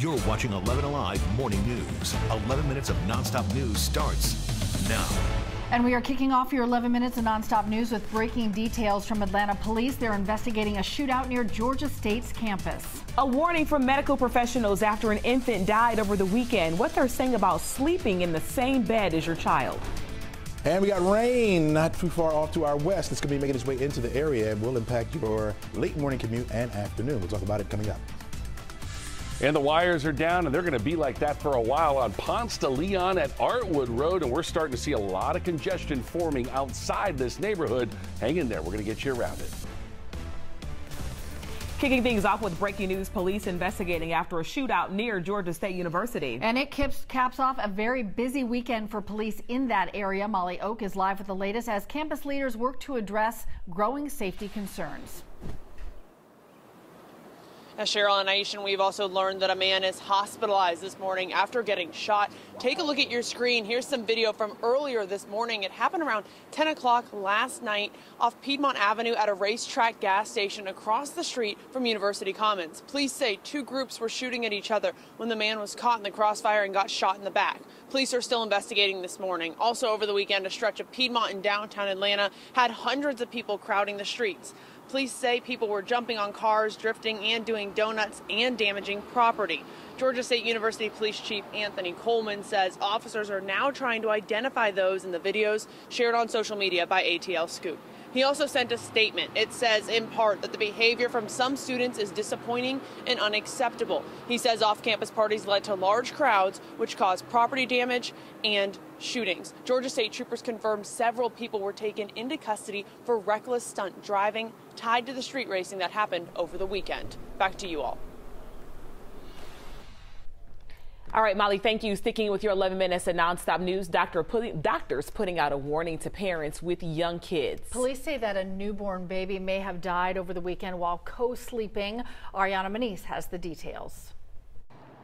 You're watching 11 Alive Morning News. 11 minutes of nonstop news starts now. And we are kicking off your 11 minutes of nonstop news with breaking details from Atlanta police. They're investigating a shootout near Georgia State's campus. A warning from medical professionals after an infant died over the weekend. What they're saying about sleeping in the same bed as your child. And we got rain not too far off to our west. It's going to be making its way into the area and will impact your late morning commute and afternoon. We'll talk about it coming up. And the wires are down, and they're going to be like that for a while on Ponce de Leon at Artwood Road, and we're starting to see a lot of congestion forming outside this neighborhood. Hang in there. We're going to get you around it. Kicking things off with breaking news, police investigating after a shootout near Georgia State University. And it caps off a very busy weekend for police in that area. Molly Oak is live with the latest as campus leaders work to address growing safety concerns. As Cheryl and Aishan, we've also learned that a man is hospitalized this morning after getting shot. Take a look at your screen. Here's some video from earlier this morning. It happened around 10 o'clock last night off Piedmont Avenue at a racetrack gas station across the street from University Commons. Police say two groups were shooting at each other when the man was caught in the crossfire and got shot in the back. Police are still investigating this morning. Also over the weekend, a stretch of Piedmont in downtown Atlanta had hundreds of people crowding the streets. Police say people were jumping on cars, drifting, and doing donuts and damaging property. Georgia State University Police Chief Anthony Coleman says officers are now trying to identify those in the videos shared on social media by ATL Scoop. He also sent a statement. It says, in part, that the behavior from some students is disappointing and unacceptable. He says off-campus parties led to large crowds, which caused property damage and shootings. Georgia State troopers confirmed several people were taken into custody for reckless stunt driving tied to the street racing that happened over the weekend. Back to you all. All right, Molly, thank you. Sticking with your 11 minutes of nonstop news, doctors putting out a warning to parents with young kids. Police say that a newborn baby may have died over the weekend while co-sleeping. Ariana Maniz has the details.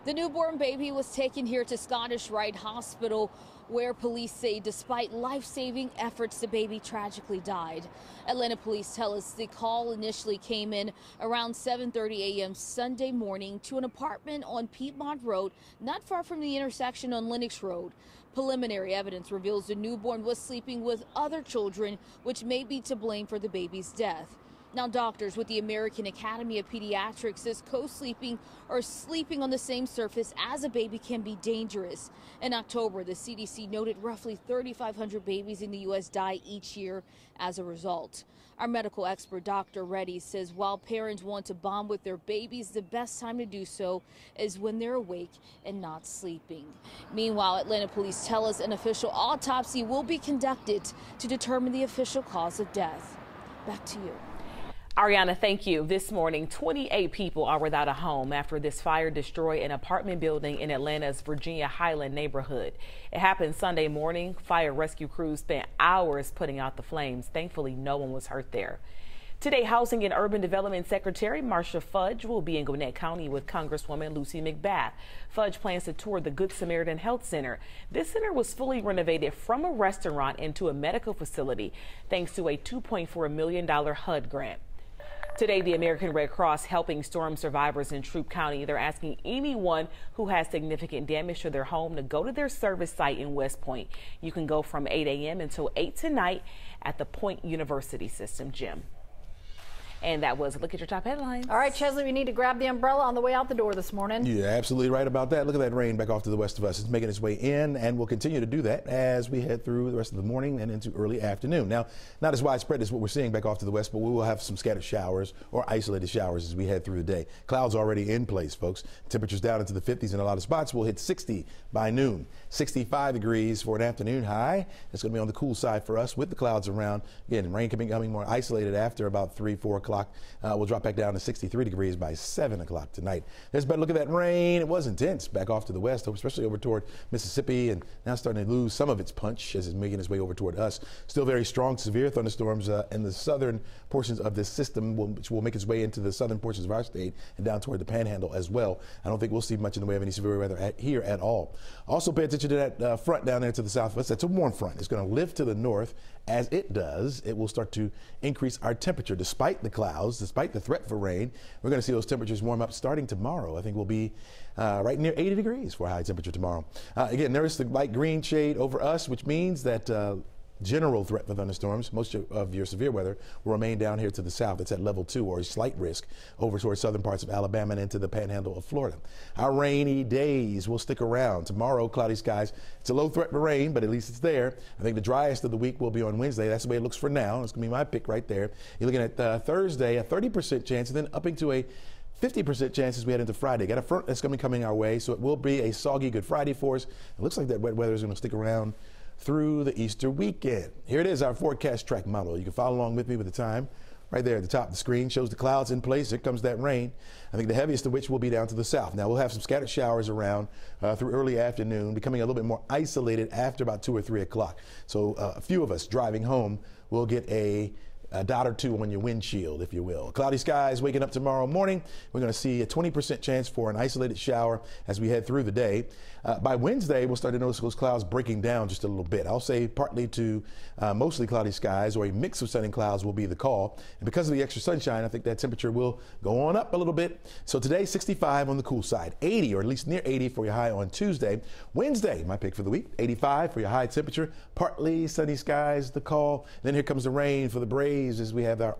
The newborn baby was taken here to Scottish Rite Hospital, where police say despite life-saving efforts, the baby tragically died. Atlanta police tell us the call initially came in around 7:30 a.m. Sunday morning to an apartment on Piedmont Road, not far from the intersection on Lenox Road. Preliminary evidence reveals the newborn was sleeping with other children, which may be to blame for the baby's death. Now, doctors with the American Academy of Pediatrics says co-sleeping or sleeping on the same surface as a baby can be dangerous. In October, the CDC noted roughly 3,500 babies in the U.S. die each year as a result. Our medical expert, Dr. Reddy, says while parents want to bond with their babies, the best time to do so is when they're awake and not sleeping. Meanwhile, Atlanta police tell us an official autopsy will be conducted to determine the official cause of death. Back to you. Ariana, thank you. This morning, 28 people are without a home after this fire destroyed an apartment building in Atlanta's Virginia Highland neighborhood. It happened Sunday morning. Fire rescue crews spent hours putting out the flames. Thankfully, no one was hurt there. Today, Housing and Urban Development Secretary Marcia Fudge will be in Gwinnett County with Congresswoman Lucy McBath. Fudge plans to tour the Good Samaritan Health Center. This center was fully renovated from a restaurant into a medical facility thanks to a $2.4 million HUD grant. Today, the American Red Cross helping storm survivors in Troup County. They're asking anyone who has significant damage to their home to go to their service site in West Point. You can go from 8 a.m. until 8 tonight at the Point University System Gym. And that was a look at your top headlines. All right, Chesley, we need to grab the umbrella on the way out the door this morning. You're absolutely right about that. Look at that rain back off to the west of us. It's making its way in and will continue to do that as we head through the rest of the morning and into early afternoon. Now, not as widespread as what we're seeing back off to the west, but we will have some scattered showers or isolated showers as we head through the day. Clouds already in place, folks. Temperatures down into the 50s in a lot of spots. We'll hit 60 by noon. 65 degrees for an afternoon high. It's going to be on the cool side for us with the clouds around. Again, rain becoming more isolated after about 3, 4 o'clock. We'll drop back down to 63 degrees by 7 o'clock tonight. There's a better look at that rain. It was intense back off to the west, especially over toward Mississippi, and now starting to lose some of its punch as it's making its way over toward us. Still very strong, severe thunderstorms in the southern portions of this system, which will make its way into the southern portions of our state and down toward the Panhandle as well. I don't think we'll see much in the way of any severe weather here at all. Also, pay attention to that front down there to the southwest. That's a warm front. It's going to lift to the north. As it does, it will start to increase our temperature despite the clouds. Despite the threat for rain, we're going to see those temperatures warm up starting tomorrow. I think we'll be right near 80 degrees for a high temperature tomorrow. Again, there is the light green shade over us, which means that general threat for thunderstorms. Most of your severe weather will remain down here to the south. It's at level 2 or a slight risk over towards southern parts of Alabama and into the panhandle of Florida. Our rainy days will stick around. Tomorrow, cloudy skies. It's a low threat for rain, but at least it's there. I think the driest of the week will be on Wednesday. That's the way it looks for now. It's going to be my pick right there. You're looking at Thursday, a 30% chance, and then upping to a 50% chance as we head into Friday. Got a front that's going to be coming our way, so it will be a soggy Good Friday for us. It looks like that wet weather is going to stick around through the Easter weekend. Here it is, our forecast track model. You can follow along with me with the time. Right there at the top of the screen shows the clouds in place. Here comes that rain. I think the heaviest of which will be down to the south. Now we'll have some scattered showers around through early afternoon, becoming a little bit more isolated after about 2 or 3 o'clock. So a few of us driving home will get a dot or two on your windshield, if you will. Cloudy skies waking up tomorrow morning. We're going to see a 20% chance for an isolated shower as we head through the day. By Wednesday, we'll start to notice those clouds breaking down just a little bit. I'll say partly to mostly cloudy skies, or a mix of sun and clouds will be the call. And because of the extra sunshine, I think that temperature will go on up a little bit. So today, 65 on the cool side, 80 or at least near 80 for your high on Tuesday. Wednesday, my pick for the week, 85 for your high temperature, partly sunny skies, the call. Then here comes the rain for the Braves as we have our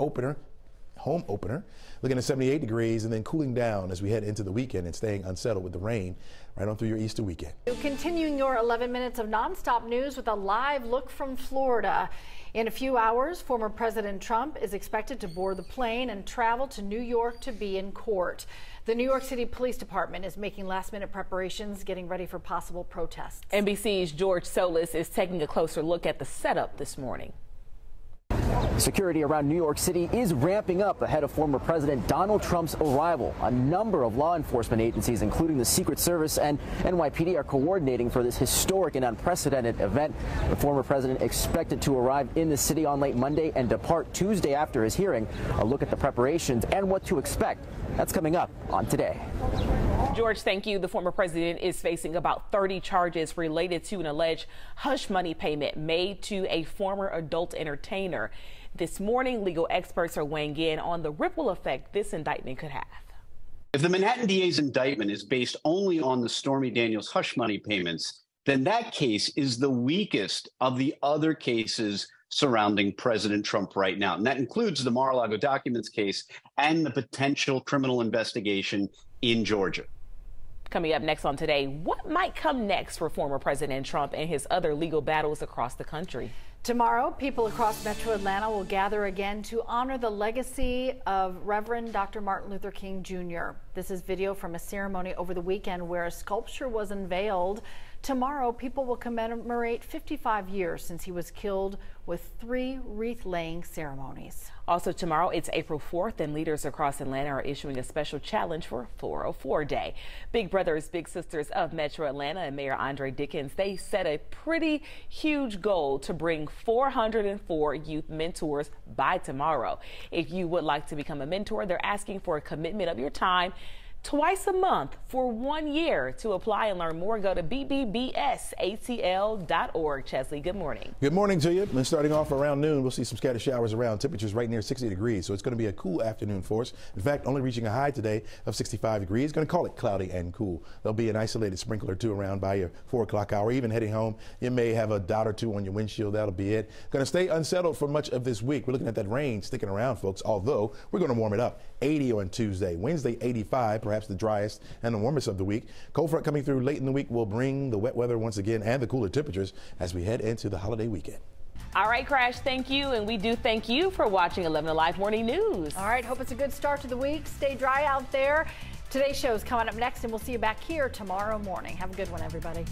home opener, looking at 78 degrees and then cooling down as we head into the weekend and staying unsettled with the rain right on through your Easter weekend. Continuing your 11 minutes of nonstop news with a live look from Florida. In a few hours, former President Trump is expected to board the plane and travel to New York to be in court. The New York City Police Department is making last-minute preparations, getting ready for possible protests. NBC's George Solis is taking a closer look at the setup this morning. Security around New York City is ramping up ahead of former President Donald Trump's arrival. A number of law enforcement agencies, including the Secret Service and NYPD, are coordinating for this historic and unprecedented event. The former president expected to arrive in the city on late Monday and depart Tuesday after his hearing. A look at the preparations and what to expect. That's coming up on Today. George, thank you. The former president is facing about 30 charges related to an alleged hush money payment made to a former adult entertainer. This morning, legal experts are weighing in on the ripple effect this indictment could have. If the Manhattan DA's indictment is based only on the Stormy Daniels hush money payments, then that case is the weakest of the other cases surrounding President Trump right now. And that includes the Mar-a-Lago documents case and the potential criminal investigation in Georgia. Coming up next on Today, what might come next for former President Trump and his other legal battles across the country? Tomorrow, people across Metro Atlanta will gather again to honor the legacy of Reverend Dr. Martin Luther King Jr. This is video from a ceremony over the weekend where a sculpture was unveiled. Tomorrow, people will commemorate 55 years since he was killed with 3 wreath-laying ceremonies. Also tomorrow, it's April 4th, and leaders across Atlanta are issuing a special challenge for 404 Day. Big Brothers Big Sisters of Metro Atlanta and Mayor Andre Dickens, they set a pretty huge goal to bring 404 youth mentors by tomorrow. If you would like to become a mentor, they're asking for a commitment of your time twice a month for 1 year. To apply and learn more, go to bbbsatl.org. Chesley, good morning. Good morning to you. And starting off around noon, we'll see some scattered showers around. Temperatures right near 60 degrees, so it's going to be a cool afternoon for us. In fact, only reaching a high today of 65 degrees. Going to call it cloudy and cool. There'll be an isolated sprinkle or two around by your 4 o'clock hour. Even heading home, you may have a dot or two on your windshield. That'll be it. Going to stay unsettled for much of this week. We're looking at that rain sticking around, folks, although we're going to warm it up. 80 on Tuesday. Wednesday, 85, perhaps the driest and the warmest of the week. Cold front coming through late in the week will bring the wet weather once again and the cooler temperatures as we head into the holiday weekend. All right, Crash, thank you. And we do thank you for watching 11 Alive Morning News. All right, hope it's a good start to the week. Stay dry out there. Today's show is coming up next, and we'll see you back here tomorrow morning. Have a good one, everybody.